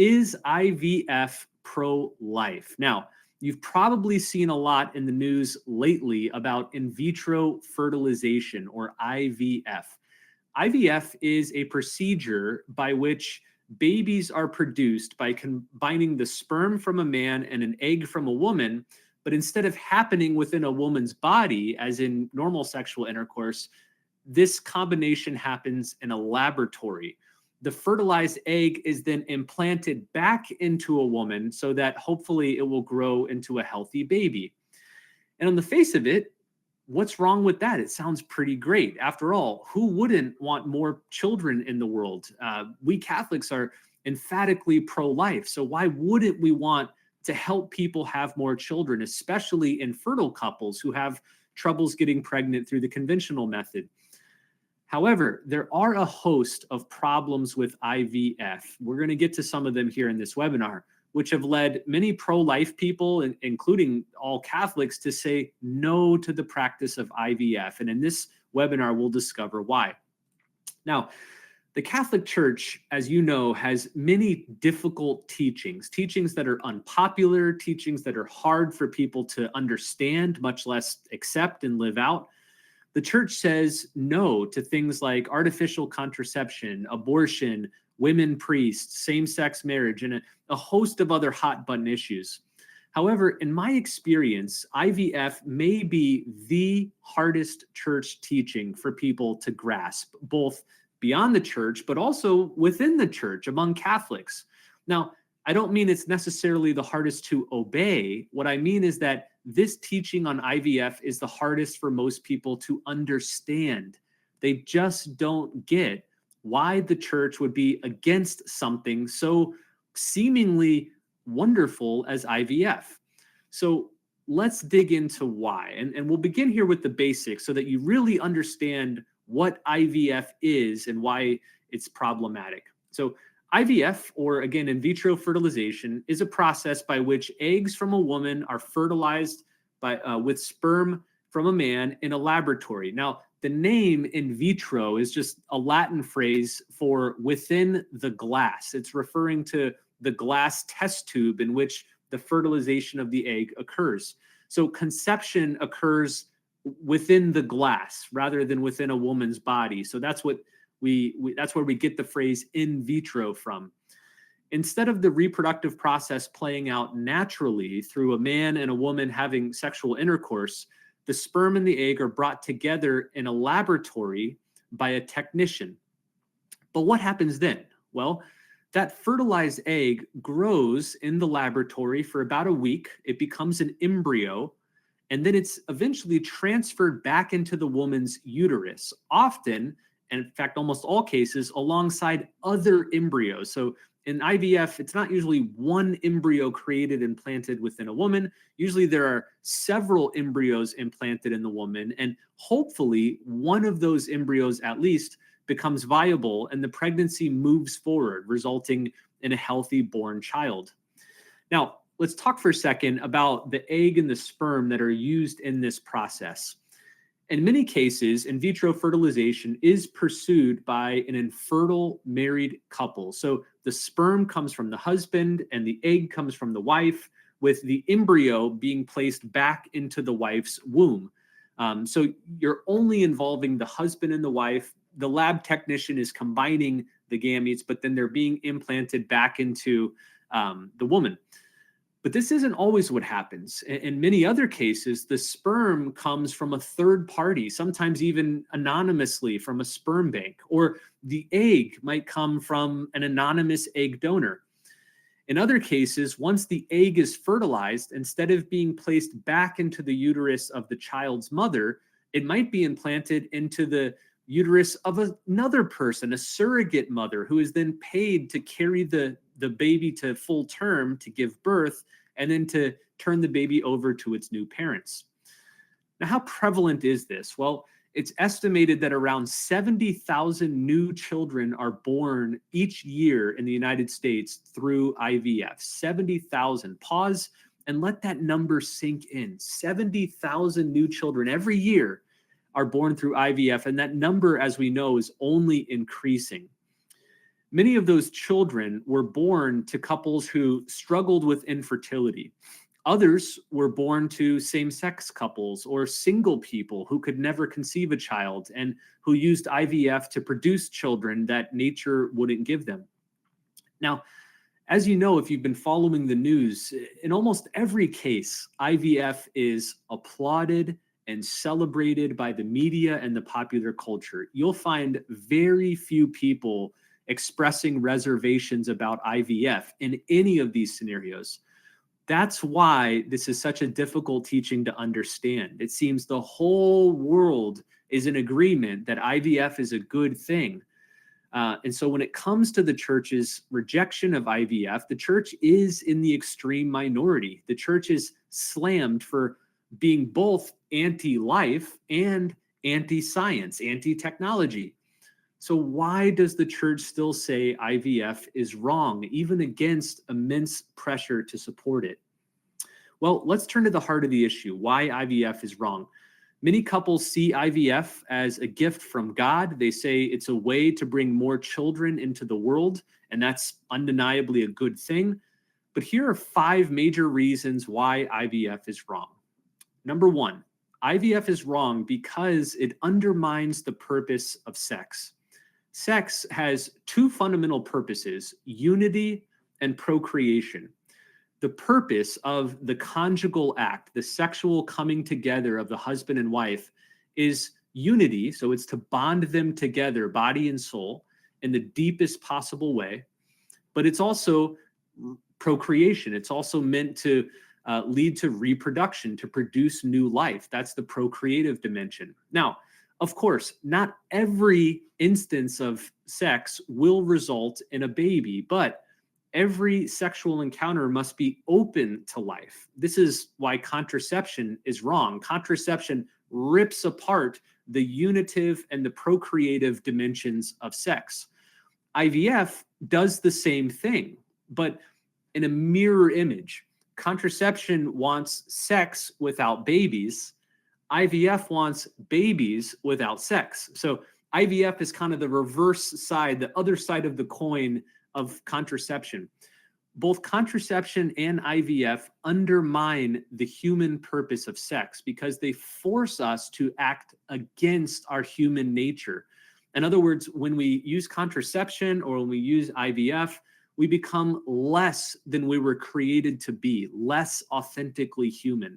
Is IVF pro-life? Now, You've probably seen a lot in the news lately about in vitro fertilization, or IVF. IVF is a procedure by which babies are produced by combining the sperm from a man and an egg from a woman, but instead of happening within a woman's body, as in normal sexual intercourse, this combination happens in a laboratory. The fertilized egg is then implanted back into a woman so that hopefully it will grow into a healthy baby. And on the face of it, what's wrong with that? It sounds pretty great. After all, who wouldn't want more children in the world? We Catholics are emphatically pro-life. So why wouldn't we want to help people have more children, especially infertile couples who have troubles getting pregnant through the conventional method? However, there are a host of problems with IVF. We're going to get to some of them here in this webinar, which have led many pro-life people, including all Catholics, to say no to the practice of IVF. And in this webinar, we'll discover why. Now, the Catholic Church, as you know, has many difficult teachings that are unpopular, teachings that are hard for people to understand, much less accept and live out. The church says no to things like artificial contraception, abortion, women priests, same-sex marriage, and a host of other hot-button issues. However, in my experience, IVF may be the hardest church teaching for people to grasp, both beyond the church, but also within the church, among Catholics. Now, I don't mean it's necessarily the hardest to obey. What I mean is that this teaching on IVF is the hardest for most people to understand. They just don't get why the church would be against something so seemingly wonderful as IVF. So let's dig into why. And we'll begin here with the basics so that you really understand what IVF is and why it's problematic. So IVF, or again, in vitro fertilization, is a process by which eggs from a woman are fertilized with sperm from a man in a laboratory. Now, the name in vitro is just a Latin phrase for within the glass. It's referring to the glass test tube in which the fertilization of the egg occurs. So conception occurs within the glass rather than within a woman's body. So that's what that's where we get the phrase in vitro from. Instead of the reproductive process playing out naturally through a man and a woman having sexual intercourse, the sperm and the egg are brought together in a laboratory by a technician. But what happens then? Well, that fertilized egg grows in the laboratory for about a week. It becomes an embryo, and then it's eventually transferred back into the woman's uterus, often, and in fact, almost all cases, alongside other embryos. So in IVF, it's not usually one embryo created and planted within a woman. Usually there are several embryos implanted in the woman, and hopefully one of those embryos at least becomes viable and the pregnancy moves forward, resulting in a healthy born child. Now, let's talk for a second about the egg and the sperm that are used in this process. In many cases, in vitro fertilization is pursued by an infertile married couple. So the sperm comes from the husband and the egg comes from the wife, with the embryo being placed back into the wife's womb. So you're only involving the husband and the wife. The lab technician is combining the gametes, but then they're being implanted back into the woman. But this isn't always what happens. In many other cases, the sperm comes from a third party, sometimes even anonymously from a sperm bank, or the egg might come from an anonymous egg donor. In other cases, once the egg is fertilized, instead of being placed back into the uterus of the child's mother, it might be implanted into the uterus of another person, a surrogate mother, who is then paid to carry the baby to full term, to give birth, and then to turn the baby over to its new parents. Now, how prevalent is this? Well, it's estimated that around 70,000 new children are born each year in the United States through IVF. 70,000. Pause and let that number sink in. 70,000 new children every year are born through IVF, and that number, as we know, is only increasing. Many of those children were born to couples who struggled with infertility. Others were born to same-sex couples or single people who could never conceive a child and who used IVF to produce children that nature wouldn't give them. Now, as you know, if you've been following the news, in almost every case, IVF is applauded and celebrated by the media and the popular culture. You'll find very few people expressing reservations about IVF in any of these scenarios. That's why this is such a difficult teaching to understand. It seems the whole world is in agreement that IVF is a good thing. And so when it comes to the church's rejection of IVF, the church is in the extreme minority. The church is slammed for being both anti-life and anti-science, anti-technology. So why does the church still say IVF is wrong, even against immense pressure to support it? Well, let's turn to the heart of the issue, why IVF is wrong. Many couples see IVF as a gift from God. They say it's a way to bring more children into the world, and that's undeniably a good thing. But here are 5 major reasons why IVF is wrong. Number 1, IVF is wrong because it undermines the purpose of sex. Sex has 2 fundamental purposes: unity and procreation. The purpose of the conjugal act, the sexual coming together of the husband and wife, is unity. So it's to bond them together, body and soul, in the deepest possible way. But it's also procreation. It's also meant to lead to reproduction, to produce new life. That's the procreative dimension. Now, of course, not every instance of sex will result in a baby, but every sexual encounter must be open to life. This is why contraception is wrong. Contraception rips apart the unitive and the procreative dimensions of sex. IVF does the same thing, but in a mirror image. Contraception wants sex without babies. IVF wants babies without sex. So IVF is kind of the reverse side, the other side of the coin of contraception. Both contraception and IVF undermine the human purpose of sex because they force us to act against our human nature. In other words, when we use contraception or when we use IVF, we become less than we were created to be, less authentically human.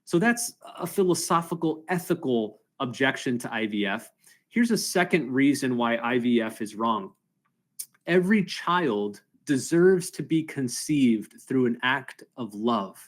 So that's a philosophical, ethical objection to IVF. Here's a second reason why IVF is wrong. Every child deserves to be conceived through an act of love.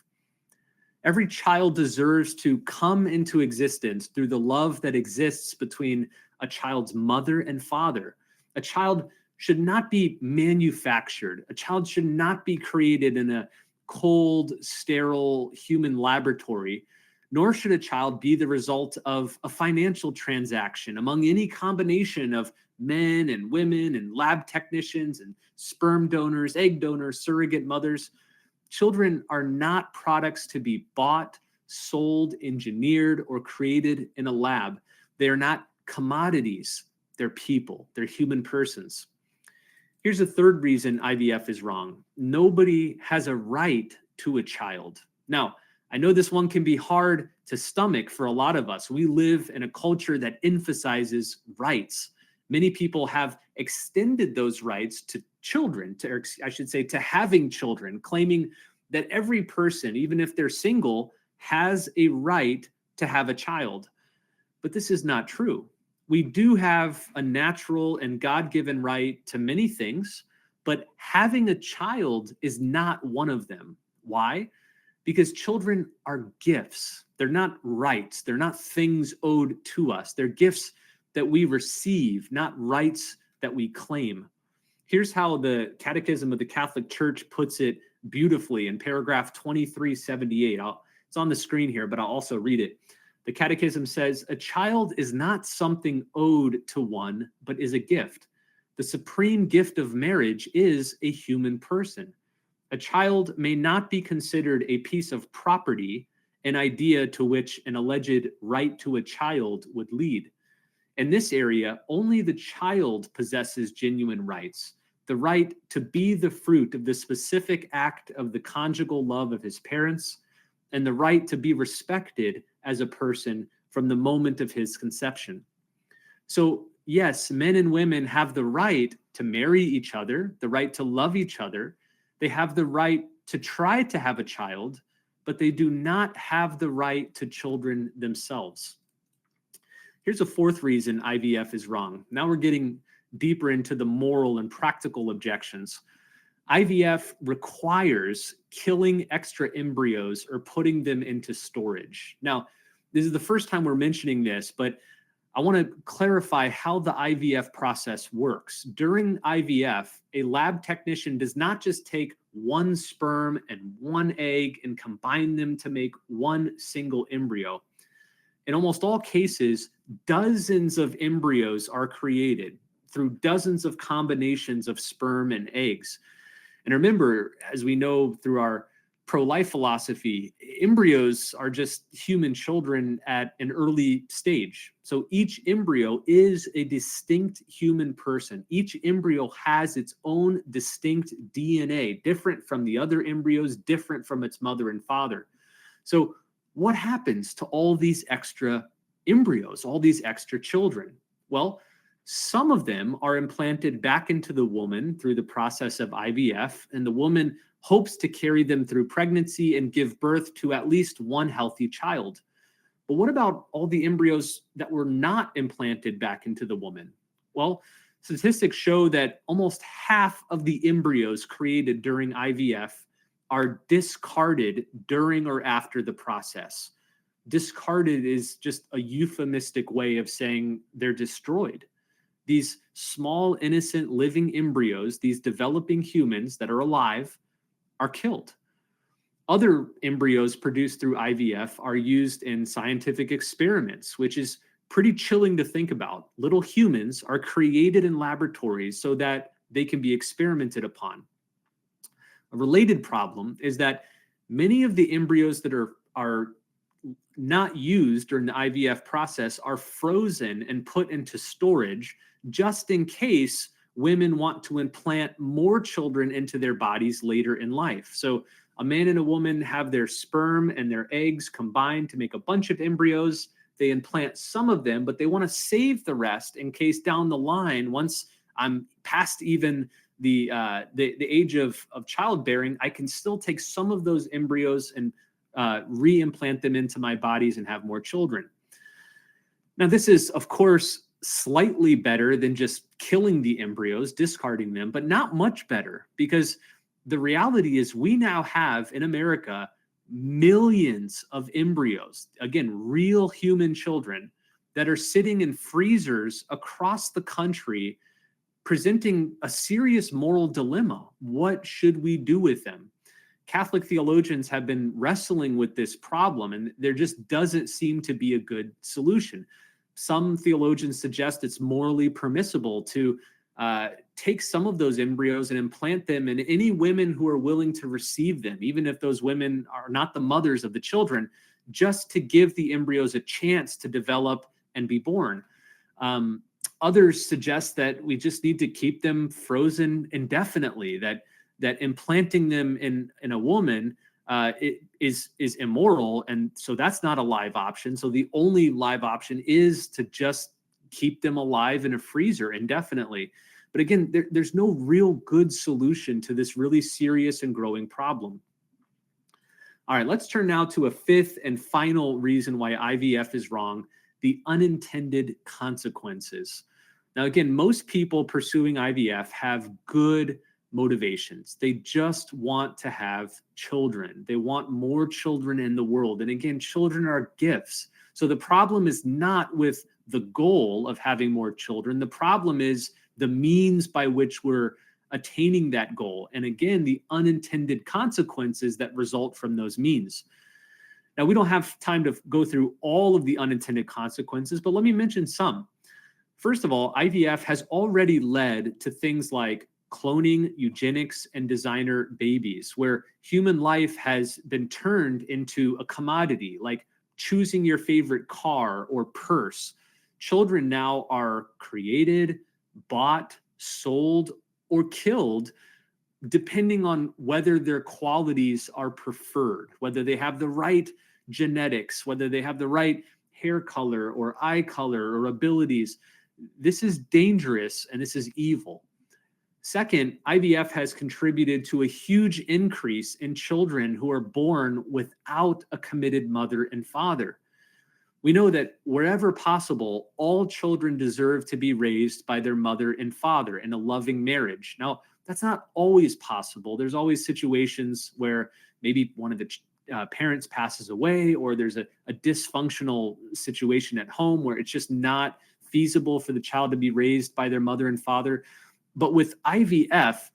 Every child deserves to come into existence through the love that exists between a child's mother and father. A child should not be manufactured. A child should not be created in a cold, sterile human laboratory, nor should a child be the result of a financial transaction among any combination of men and women and lab technicians and sperm donors, egg donors, surrogate mothers. Children are not products to be bought, sold, engineered, or created in a lab. They are not commodities. They're people. They're human persons. Here's a third reason IVF is wrong. Nobody has a right to a child. Now, I know this one can be hard to stomach for a lot of us. We live in a culture that emphasizes rights. Many people have extended those rights to children, to having children, claiming that every person, even if they're single, has a right to have a child. But this is not true. We do have a natural and God-given right to many things, but having a child is not one of them. Why? Because children are gifts. They're not rights. They're not things owed to us. They're gifts that we receive, not rights that we claim. Here's how the Catechism of the Catholic Church puts it beautifully in paragraph 2378. It's on the screen here, but I'll also read it. The Catechism says, "A child is not something owed to one, but is a gift. The supreme gift of marriage is a human person. A child may not be considered a piece of property, an idea to which an alleged right to a child would lead. In this area, only the child possesses genuine rights. the right to be the fruit of the specific act of the conjugal love of his parents, and the right to be respected as a person from the moment of his conception. So, yes, men and women have the right to marry each other, the right to love each other. They have the right to try to have a child, but they do not have the right to children themselves. Here's a fourth reason IVF is wrong. Now we're getting deeper into the moral and practical objections. IVF requires killing extra embryos or putting them into storage. Now, this is the first time we're mentioning this, but I want to clarify how the IVF process works. During IVF, a lab technician does not just take one sperm and one egg and combine them to make one single embryo. In almost all cases, dozens of embryos are created through dozens of combinations of sperm and eggs. And remember, as we know through our pro-life philosophy, embryos are just human children at an early stage. So each embryo is a distinct human person. Each embryo has its own distinct DNA, different from the other embryos, different from its mother and father. So what happens to all these extra embryos, all these extra children? Well, some of them are implanted back into the woman through the process of IVF, and the woman hopes to carry them through pregnancy and give birth to at least one healthy child. But what about all the embryos that were not implanted back into the woman? Well, statistics show that almost half of the embryos created during IVF are discarded during or after the process. Discarded is just a euphemistic way of saying they're destroyed. These small, innocent, living embryos, these developing humans that are alive, are killed. Other embryos produced through IVF are used in scientific experiments, which is pretty chilling to think about. Little humans are created in laboratories so that they can be experimented upon. A related problem is that many of the embryos that are not used during the IVF process are frozen and put into storage just in case women want to implant more children into their bodies later in life. So a man and a woman have their sperm and their eggs combined to make a bunch of embryos. They implant some of them, but they want to save the rest in case down the line, once I'm past even the age of childbearing, I can still take some of those embryos and re-implant them into my bodies and have more children. Now, this is, of course, slightly better than just killing the embryos, discarding them, but not much better, because the reality is we now have in America millions of embryos, again, real human children that are sitting in freezers across the country, presenting a serious moral dilemma. What should we do with them? Catholic theologians have been wrestling with this problem, and there just doesn't seem to be a good solution. Some theologians suggest it's morally permissible to take some of those embryos and implant them in any women who are willing to receive them, even if those women are not the mothers of the children, just to give the embryos a chance to develop and be born. Others suggest that we just need to keep them frozen indefinitely, that implanting them in a woman is immoral, and so that's not a live option. So the only live option is to just keep them alive in a freezer indefinitely. But again, there's no real good solution to this really serious and growing problem. All right, let's turn now to a fifth and final reason why IVF is wrong: the unintended consequences. Now, again, most people pursuing IVF have good motivations. They just want to have children. They want more children in the world. And again, children are gifts. So the problem is not with the goal of having more children. The problem is the means by which we're attaining that goal. And again, the unintended consequences that result from those means. Now, we don't have time to go through all of the unintended consequences, but let me mention some. First of all, IVF has already led to things like cloning, eugenics, and designer babies, where human life has been turned into a commodity, like choosing your favorite car or purse. Children now are created, bought, sold, or killed depending on whether their qualities are preferred, whether they have the right genetics, whether they have the right hair color or eye color or abilities. This is dangerous and this is evil. Second, IVF has contributed to a huge increase in children who are born without a committed mother and father. We know that wherever possible, all children deserve to be raised by their mother and father in a loving marriage. Now, that's not always possible. There's always situations where maybe one of the parents passes away, or there's a dysfunctional situation at home where it's just not feasible for the child to be raised by their mother and father. But with IVF,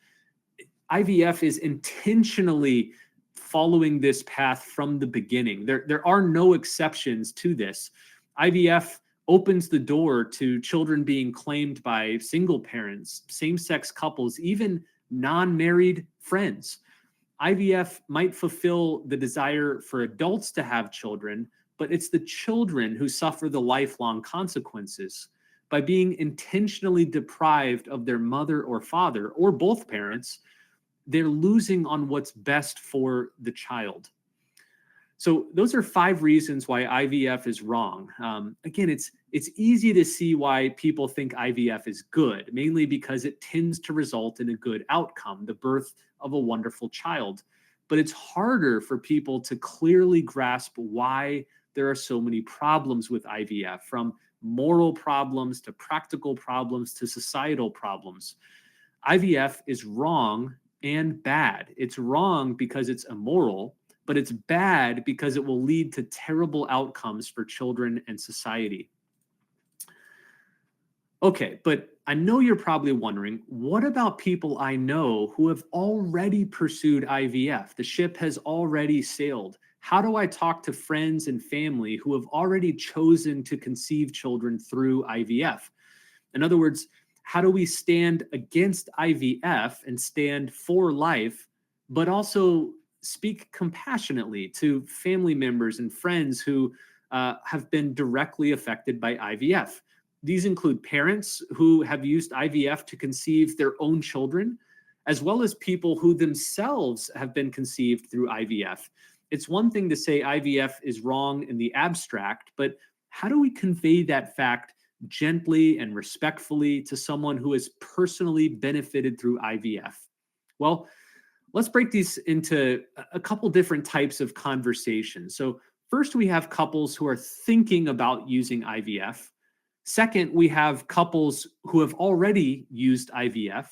IVF is intentionally following this path from the beginning. There are no exceptions to this. IVF opens the door to children being claimed by single parents, same-sex couples, even non-married friends. IVF might fulfill the desire for adults to have children, but it's the children who suffer the lifelong consequences. By being intentionally deprived of their mother or father, or both parents, they're losing on what's best for the child. So those are 5 reasons why IVF is wrong. Again, it's easy to see why people think IVF is good, mainly because it tends to result in a good outcome, the birth of a wonderful child. But it's harder for people to clearly grasp why there are so many problems with IVF, from moral problems to practical problems to societal problems. IVF is wrong and bad. It's wrong because it's immoral, but it's bad because it will lead to terrible outcomes for children and society. Okay, but I know you're probably wondering, what about people I know who have already pursued IVF? The ship has already sailed. How do I talk to friends and family who have already chosen to conceive children through IVF? In other words, how do we stand against IVF and stand for life, but also speak compassionately to family members and friends who have been directly affected by IVF? These include parents who have used IVF to conceive their own children, as well as people who themselves have been conceived through IVF. It's one thing to say IVF is wrong in the abstract, but how do we convey that fact gently and respectfully to someone who has personally benefited through IVF? Well, let's break these into a couple different types of conversations. So first, we have couples who are thinking about using IVF. Second, we have couples who have already used IVF.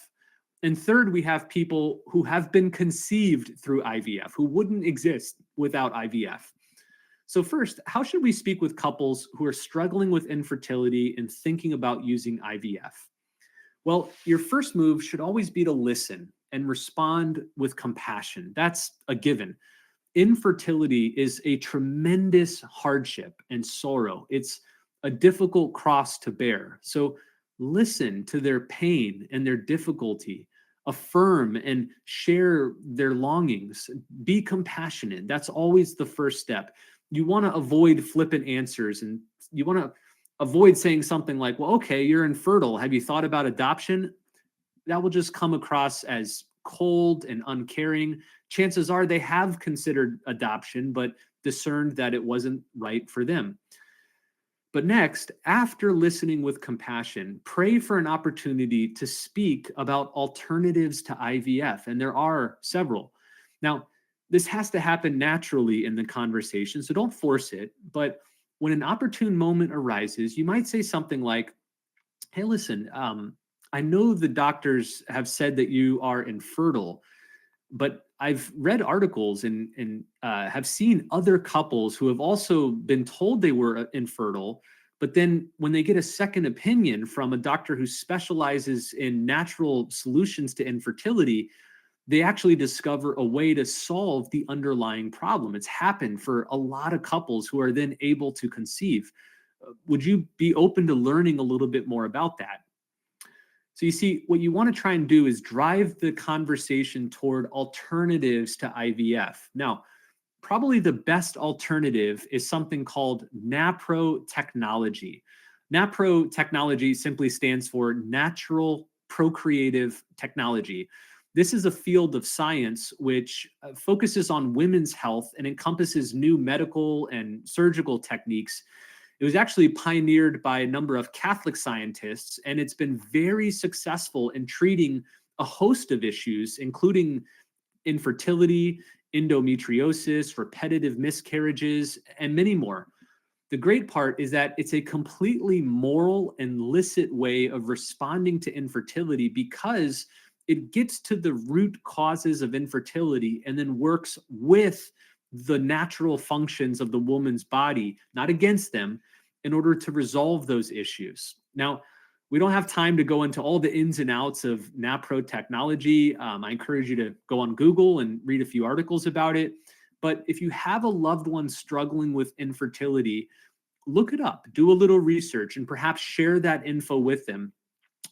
And third, we have people who have been conceived through IVF, who wouldn't exist without IVF. So first, how should we speak with couples who are struggling with infertility and thinking about using IVF? Well, your first move should always be to listen and respond with compassion. That's a given. Infertility is a tremendous hardship and sorrow. It's a difficult cross to bear. So listen to their pain and their difficulty. Affirm and share their longings. Be compassionate. That's always the first step. You want to avoid flippant answers, and you want to avoid saying something like, well, okay, you're infertile. Have you thought about adoption? That will just come across as cold and uncaring. Chances are they have considered adoption, but discerned that it wasn't right for them. But next, after listening with compassion, pray for an opportunity to speak about alternatives to IVF. And there are several. Now, this has to happen naturally in the conversation, so don't force it. But when an opportune moment arises, you might say something like, hey, listen, I know the doctors have said that you are infertile, but I've read articles and have seen other couples who have also been told they were infertile, but then when they get a second opinion from a doctor who specializes in natural solutions to infertility, they actually discover a way to solve the underlying problem. It's happened for a lot of couples who are then able to conceive. Would you be open to learning a little bit more about that? So you see, what you want to try and do is drive the conversation toward alternatives to IVF. Now, probably the best alternative is something called NAPRO technology. NAPRO technology simply stands for natural procreative technology. This is a field of science which focuses on women's health and encompasses new medical and surgical techniques. It was actually pioneered by a number of Catholic scientists, and it's been very successful in treating a host of issues, including infertility, endometriosis, repetitive miscarriages, and many more. The great part is that it's a completely moral and licit way of responding to infertility because it gets to the root causes of infertility and then works with the natural functions of the woman's body, not against them, in order to resolve those issues. Now, we don't have time to go into all the ins and outs of NAPRO technology. I encourage you to go on Google and read a few articles about it. But if you have a loved one struggling with infertility, look it up, do a little research, and perhaps share that info with them.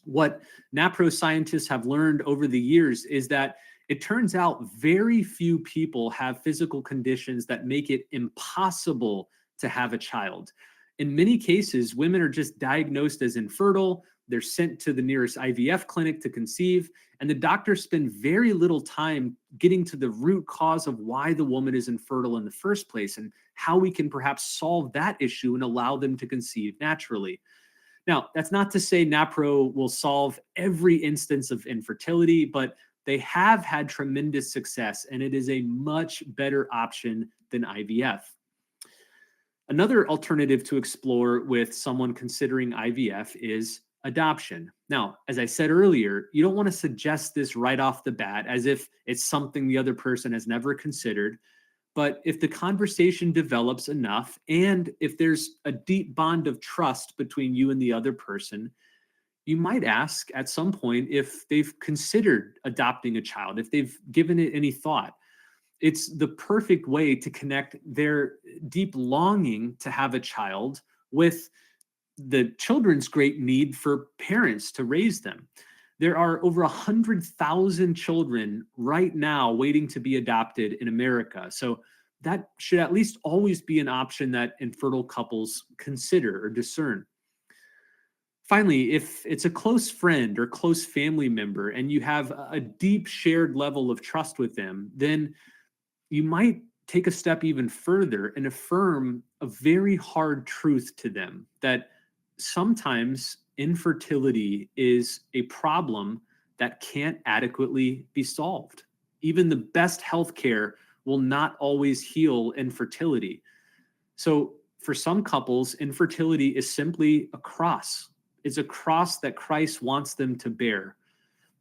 What NAPRO scientists have learned over the years is that it turns out very few people have physical conditions that make it impossible to have a child. In many cases, women are just diagnosed as infertile. They're sent to the nearest IVF clinic to conceive, and the doctors spend very little time getting to the root cause of why the woman is infertile in the first place and how we can perhaps solve that issue and allow them to conceive naturally. Now, that's not to say NAPRO will solve every instance of infertility, but they have had tremendous success, and it is a much better option than IVF. Another alternative to explore with someone considering IVF is adoption. Now, as I said earlier, you don't want to suggest this right off the bat as if it's something the other person has never considered. But if the conversation develops enough, and if there's a deep bond of trust between you and the other person, you might ask at some point if they've considered adopting a child, if they've given it any thought. It's the perfect way to connect their deep longing to have a child with the children's great need for parents to raise them. There are over 100,000 children right now waiting to be adopted in America. So that should at least always be an option that infertile couples consider or discern. Finally, if it's a close friend or close family member and you have a deep shared level of trust with them, then you might take a step even further and affirm a very hard truth to them that sometimes infertility is a problem that can't adequately be solved. Even the best healthcare will not always heal infertility. So for some couples, infertility is simply a cross. It's a cross that Christ wants them to bear.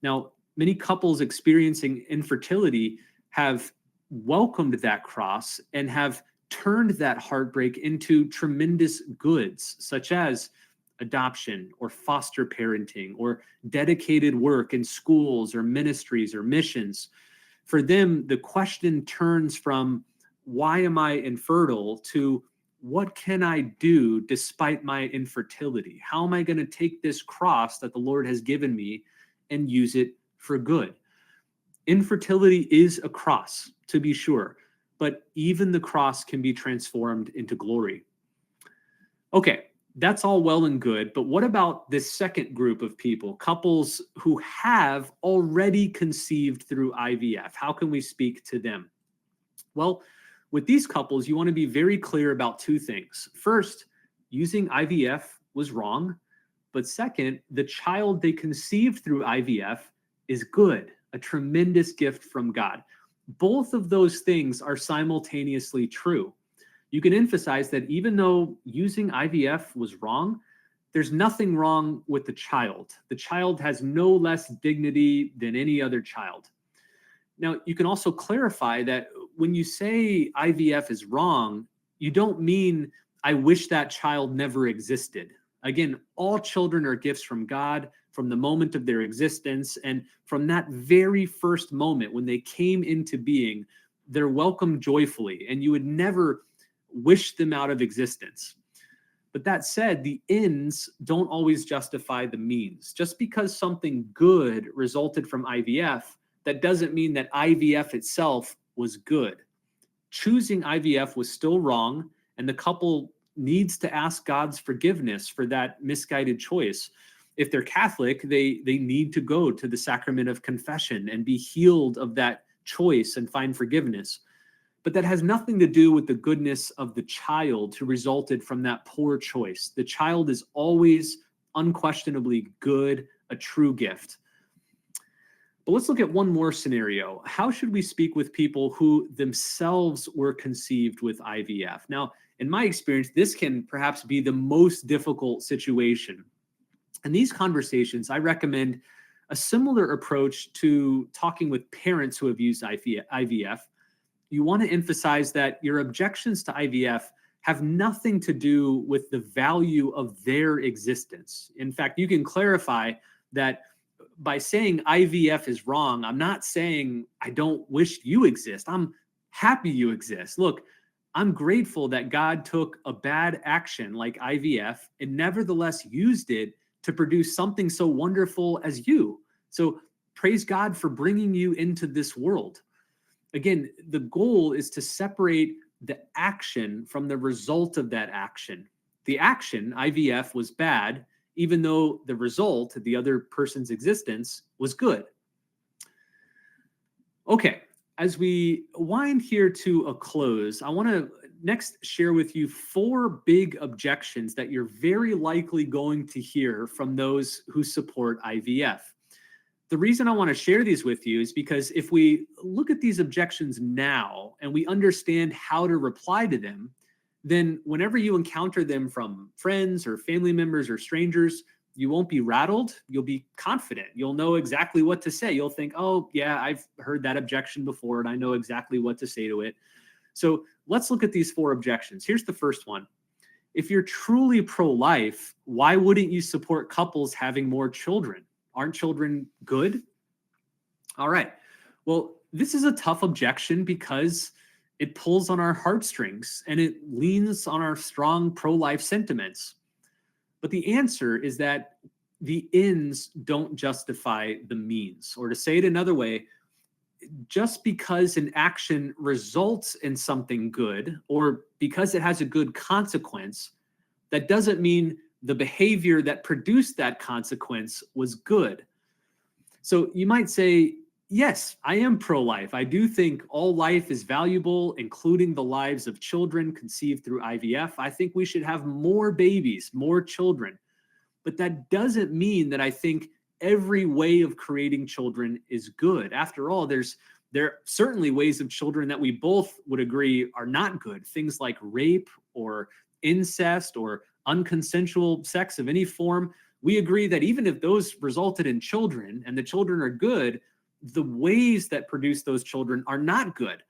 Now, many couples experiencing infertility have welcomed that cross and have turned that heartbreak into tremendous goods, such as adoption or foster parenting or dedicated work in schools or ministries or missions. For them, the question turns from, why am I infertile, to what can I do despite my infertility? How am I going to take this cross that the Lord has given me and use it for good? Infertility is a cross, to be sure, but even the cross can be transformed into glory. Okay, that's all well and good, but what about this second group of people, couples who have already conceived through IVF? How can we speak to them? Well, with these couples, you want to be very clear about two things. First, using IVF was wrong, but second, the child they conceived through IVF is good, a tremendous gift from God. Both of those things are simultaneously true. You can emphasize that even though using IVF was wrong, there's nothing wrong with the child. The child has no less dignity than any other child. Now, you can also clarify that when you say IVF is wrong, you don't mean I wish that child never existed. Again, all children are gifts from God from the moment of their existence, and from that very first moment when they came into being, they're welcomed joyfully, and you would never wish them out of existence. But that said, the ends don't always justify the means. Just because something good resulted from IVF, that doesn't mean that IVF itself was good. Choosing IVF was still wrong, and the couple needs to ask God's forgiveness for that misguided choice. If they're Catholic, they need to go to the sacrament of confession and be healed of that choice and find forgiveness. But that has nothing to do with the goodness of the child who resulted from that poor choice. The child is always unquestionably good, a true gift. But let's look at one more scenario. How should we speak with people who themselves were conceived with IVF? Now, in my experience, this can perhaps be the most difficult situation. In these conversations, I recommend a similar approach to talking with parents who have used IVF. You want to emphasize that your objections to IVF have nothing to do with the value of their existence. In fact, you can clarify that by saying IVF is wrong, I'm not saying I don't wish you exist. I'm happy you exist. Look, I'm grateful that God took a bad action like IVF and nevertheless used it to produce something so wonderful as you. So praise God for bringing you into this world. Again, the goal is to separate the action from the result of that action. The action, IVF, was bad, even though the result, the other person's existence, was good. Okay, as we wind here to a close, I want to next share with you 4 big objections that you're very likely going to hear from those who support IVF. The reason I want to share these with you is because if we look at these objections now and we understand how to reply to them, then whenever you encounter them from friends or family members or strangers, you won't be rattled. You'll be confident. You'll know exactly what to say. You'll think, oh, yeah, I've heard that objection before and I know exactly what to say to it. So let's look at these 4 objections. Here's the first one. If you're truly pro-life, why wouldn't you support couples having more children? Aren't children good? All right. Well, this is a tough objection because it pulls on our heartstrings and it leans on our strong pro-life sentiments. But the answer is that the ends don't justify the means. Or to say it another way, just because an action results in something good or because it has a good consequence, that doesn't mean the behavior that produced that consequence was good. So you might say, yes, I am pro-life. I do think all life is valuable, including the lives of children conceived through IVF. I think we should have more babies, more children. But that doesn't mean that I think every way of creating children is good. After all, there are certainly ways of children that we both would agree are not good. Things like rape or incest or unconsensual sex of any form. We agree that even if those resulted in children and the children are good, the ways that produce those children are not good.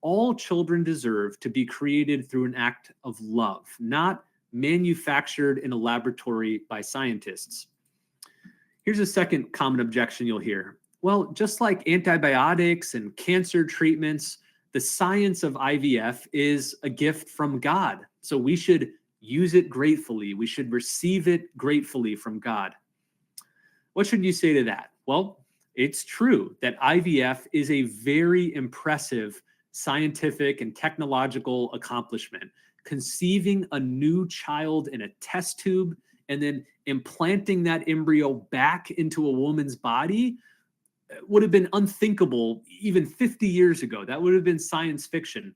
All children deserve to be created through an act of love, not manufactured in a laboratory by scientists. Here's a second common objection you'll hear. Well, just like antibiotics and cancer treatments, the science of IVF is a gift from God. So we should use it gratefully. We should receive it gratefully from God. What should you say to that? Well, it's true that IVF is a very impressive scientific and technological accomplishment. Conceiving a new child in a test tube and then implanting that embryo back into a woman's body would have been unthinkable even 50 years ago. That would have been science fiction.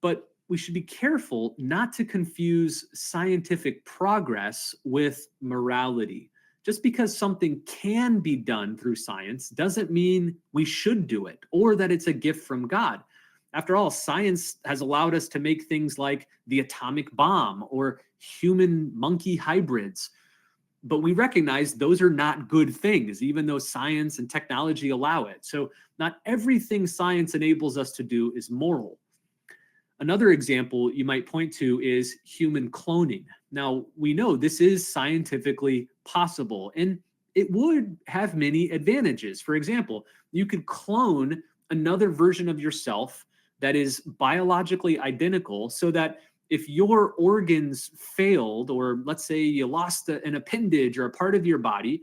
But we should be careful not to confuse scientific progress with morality. Just because something can be done through science doesn't mean we should do it or that it's a gift from God. After all, science has allowed us to make things like the atomic bomb or human-monkey hybrids. But we recognize those are not good things, even though science and technology allow it. So not everything science enables us to do is moral. Another example you might point to is human cloning. Now, we know this is scientifically possible, and it would have many advantages. For example, you could clone another version of yourself that is biologically identical so that if your organs failed, or let's say you lost an appendage or a part of your body,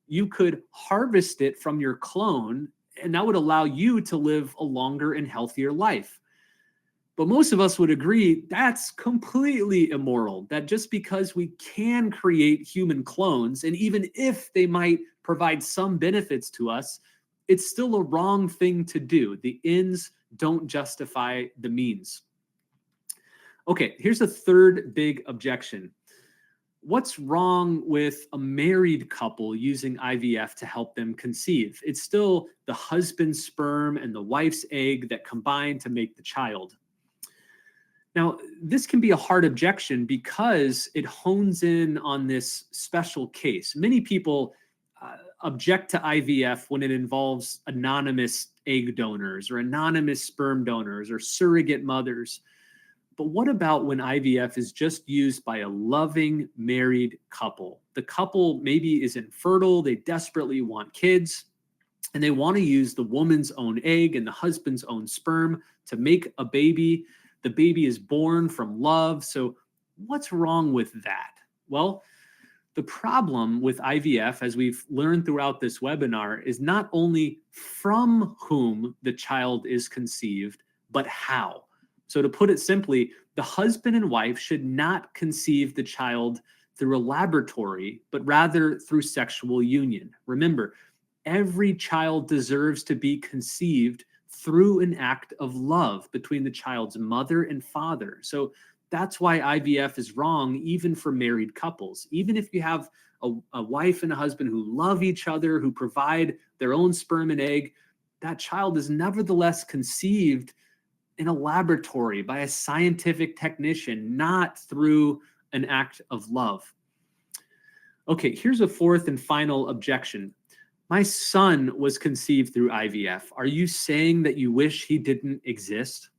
you could harvest it from your clone, and that would allow you to live a longer and healthier life. But most of us would agree that's completely immoral, that just because we can create human clones, and even if they might provide some benefits to us, it's still a wrong thing to do. The ends don't justify the means. Okay, here's a third big objection. What's wrong with a married couple using IVF to help them conceive? It's still the husband's sperm and the wife's egg that combine to make the child. Now, this can be a hard objection because it hones in on this special case. Many people object to IVF when it involves anonymous egg donors or anonymous sperm donors or surrogate mothers. But what about when IVF is just used by a loving married couple? The couple maybe is infertile, they desperately want kids, and they want to use the woman's own egg and the husband's own sperm to make a baby. The baby is born from love. So what's wrong with that? Well, the problem with IVF, as we've learned throughout this webinar, is not only from whom the child is conceived, but how. So to put it simply, the husband and wife should not conceive the child through a laboratory, but rather through sexual union. Remember, every child deserves to be conceived through an act of love between the child's mother and father. So that's why IVF is wrong, even for married couples. Even if you have a wife and a husband who love each other, who provide their own sperm and egg, that child is nevertheless conceived in a laboratory by a scientific technician, not through an act of love. Okay, here's a fourth and final objection. My son was conceived through IVF. Are you saying that you wish he didn't exist?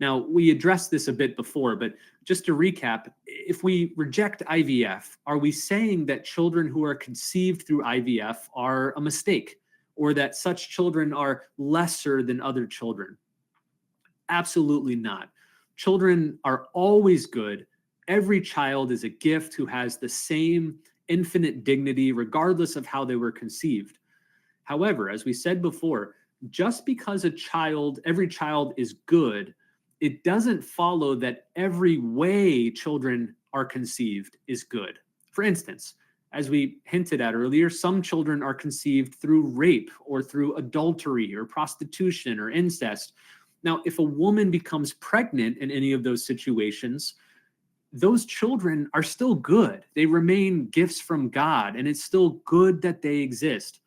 Now, we addressed this a bit before, but just to recap, if we reject IVF, are we saying that children who are conceived through IVF are a mistake, or that such children are lesser than other children? Absolutely not. Children are always good. Every child is a gift who has the same infinite dignity, regardless of how they were conceived. However, as we said before, just because every child is good, it doesn't follow that every way children are conceived is good. For instance, as we hinted at earlier, some children are conceived through rape or through adultery or prostitution or incest. Now, if a woman becomes pregnant in any of those situations, those children are still good. They remain gifts from God, and it's still good that they exist.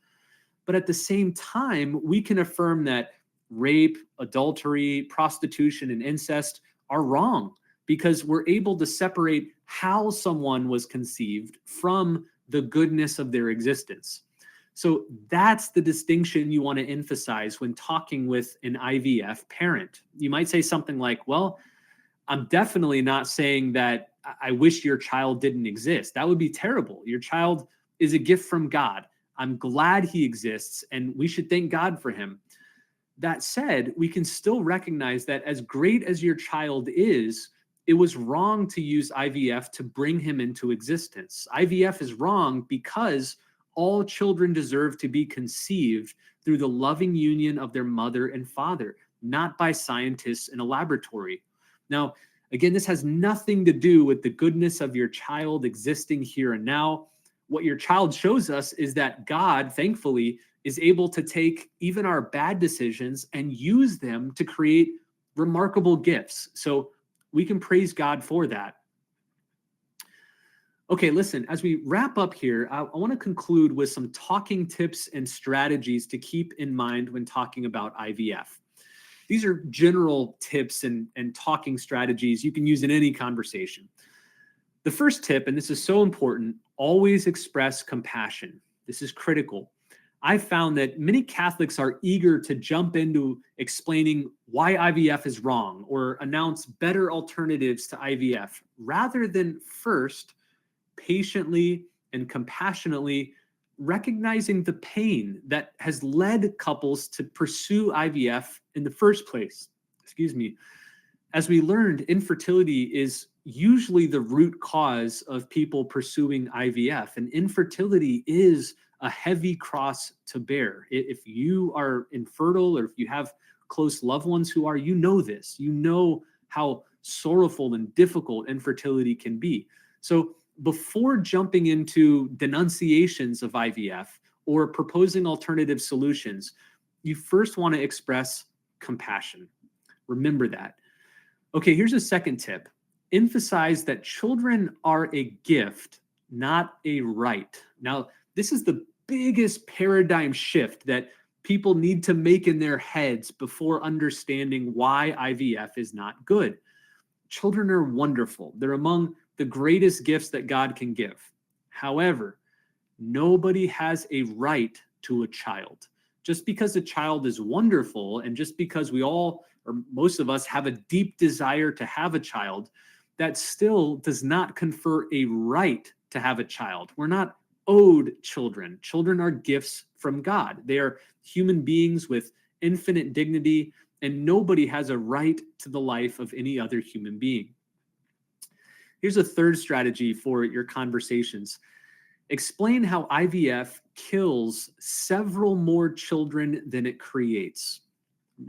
But at the same time, we can affirm that rape, adultery, prostitution, and incest are wrong because we're able to separate how someone was conceived from the goodness of their existence. So that's the distinction you want to emphasize when talking with an IVF parent. You might say something like, well, I'm definitely not saying that I wish your child didn't exist. That would be terrible. Your child is a gift from God. I'm glad he exists, and we should thank God for him. That said, we can still recognize that as great as your child is, it was wrong to use IVF to bring him into existence. IVF is wrong because all children deserve to be conceived through the loving union of their mother and father, not by scientists in a laboratory. Now, again, this has nothing to do with the goodness of your child existing here and now. What your child shows us is that God, thankfully, is able to take even our bad decisions and use them to create remarkable gifts. So we can praise God for that. Okay, listen, as we wrap up here, I want to conclude with some talking tips and strategies to keep in mind when talking about IVF. These are general tips and talking strategies you can use in any conversation. The first tip, and this is so important, always express compassion. This is critical. I found that many Catholics are eager to jump into explaining why IVF is wrong or announce better alternatives to IVF, rather than first patiently and compassionately recognizing the pain that has led couples to pursue IVF in the first place. Excuse me. As we learned, infertility is usually the root cause of people pursuing IVF, and infertility is a heavy cross to bear. If you are infertile or if you have close loved ones who are, you know this. You know how sorrowful and difficult infertility can be. So before jumping into denunciations of IVF or proposing alternative solutions, you first want to express compassion. Remember that. Okay, here's a second tip. Emphasize that children are a gift, not a right. Now, this is the biggest paradigm shift that people need to make in their heads before understanding why IVF is not good. Children are wonderful. They're among the greatest gifts that God can give. However, nobody has a right to a child. Just because a child is wonderful, and just because we all, or most of us, have a deep desire to have a child, that still does not confer a right to have a child. We're not owed children. Children are gifts from God. They are human beings with infinite dignity, and nobody has a right to the life of any other human being. Here's a third strategy for your conversations. Explain how IVF kills several more children than it creates.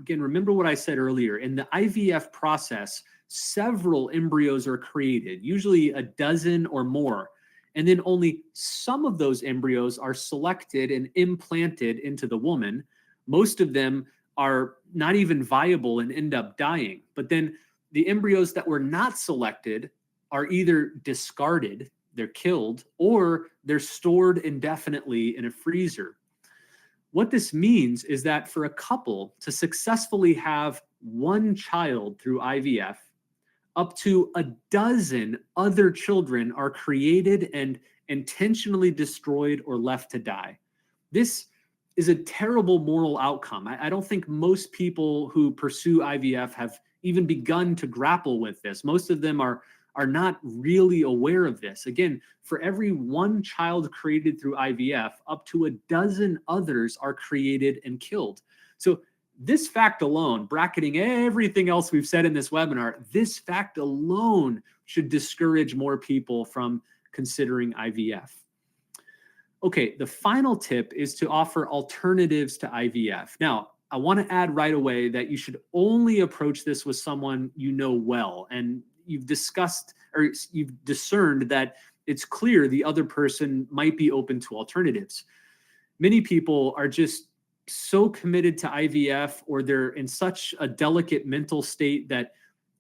Again, remember what I said earlier. In the IVF process, several embryos are created, usually a dozen or more. And then only some of those embryos are selected and implanted into the woman. Most of them are not even viable and end up dying. But then the embryos that were not selected are either discarded, they're killed, or they're stored indefinitely in a freezer. What this means is that for a couple to successfully have one child through IVF, up to a dozen other children are created and intentionally destroyed or left to die. This is a terrible moral outcome. I don't think most people who pursue IVF have even begun to grapple with this. Most of them are not really aware of this. Again, for every one child created through IVF, up to a dozen others are created and killed. So this fact alone, bracketing everything else we've said in this webinar, this fact alone should discourage more people from considering IVF. Okay, the final tip is to offer alternatives to IVF. Now, I want to add right away that you should only approach this with someone you know well, and you've discussed or you've discerned that it's clear the other person might be open to alternatives. Many people are just so committed to IVF, or they're in such a delicate mental state that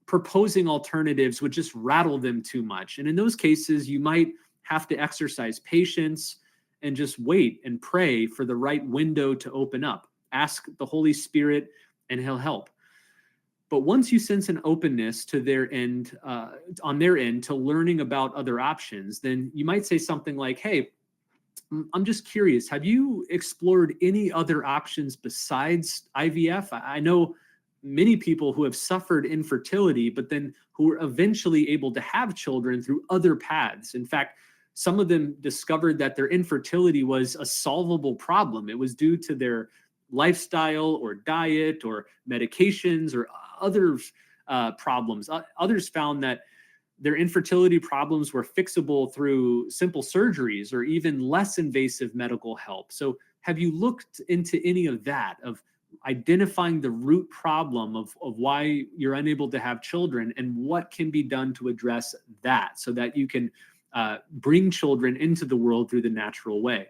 proposing alternatives would just rattle them too much. And in those cases, you might have to exercise patience and just wait and pray for the right window to open up. Ask the Holy Spirit and he'll help. But once you sense an openness to their end, on their end, to learning about other options, then you might say something like, hey, I'm just curious, have you explored any other options besides IVF? I know many people who have suffered infertility, but then who were eventually able to have children through other paths. In fact, some of them discovered that their infertility was a solvable problem. It was due to their lifestyle or diet or medications or other problems. Others found that their infertility problems were fixable through simple surgeries or even less invasive medical help. So have you looked into any of that, of identifying the root problem of why you're unable to have children and what can be done to address that so that you can bring children into the world through the natural way?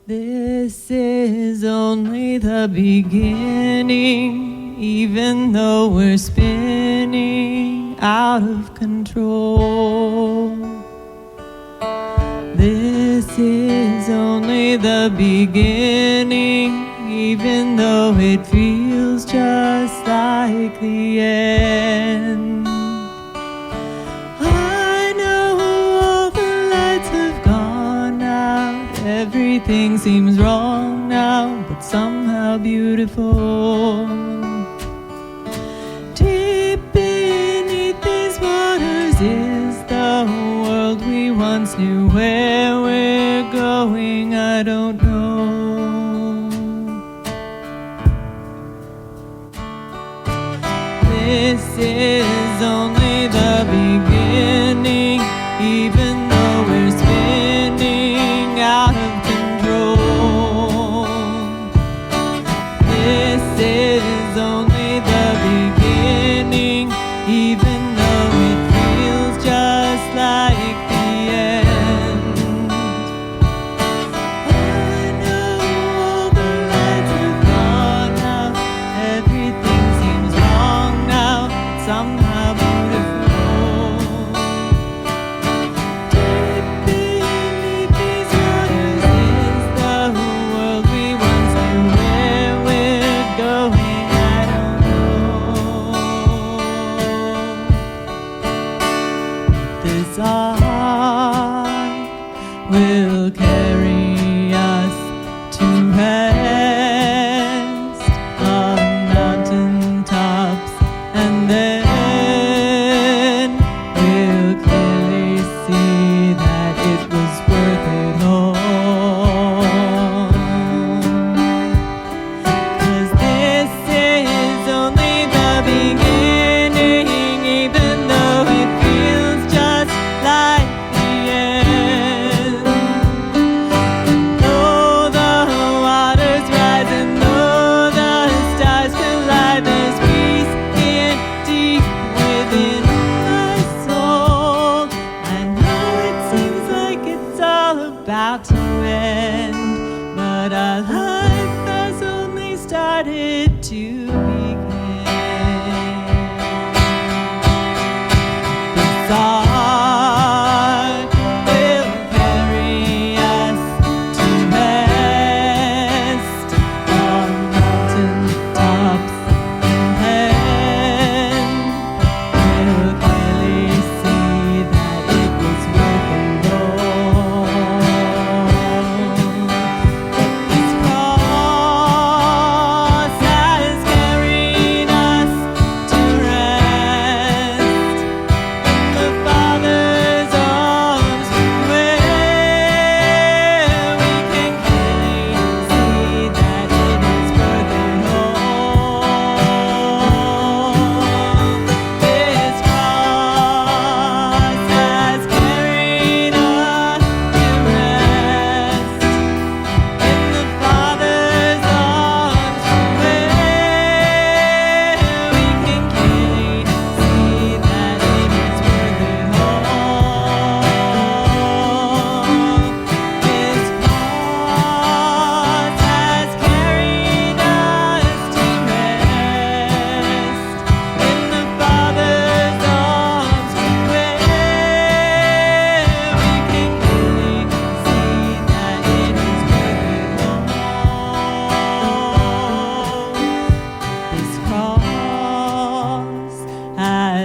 This is only the beginning, even though we're spinning out of control. This is only the beginning, even though it feels just like the end. I know all the lights have gone out, everything seems wrong now, but somehow beautiful. Deep beneath these waters is the world we once knew. Where we're going, I don't know. This is only the beginning, even though we're spinning out of control.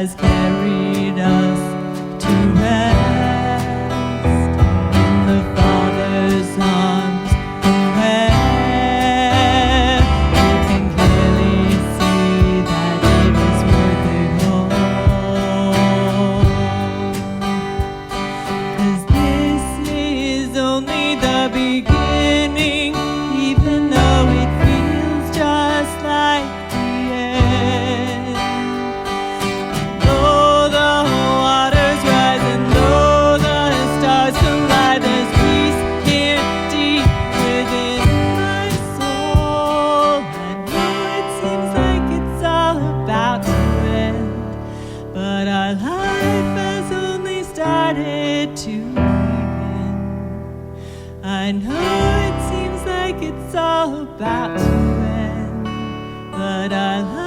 has carried us to rest in the Father's arms, where we can clearly see that it is worth it all. 'Cause this is only the beginning, even though it feels just like the end. Though the waters rise and though the stars collide, there's peace here deep within my soul. I know it seems like it's all about to end, but our life has only started to begin. I know it seems like it's all about to end, but our life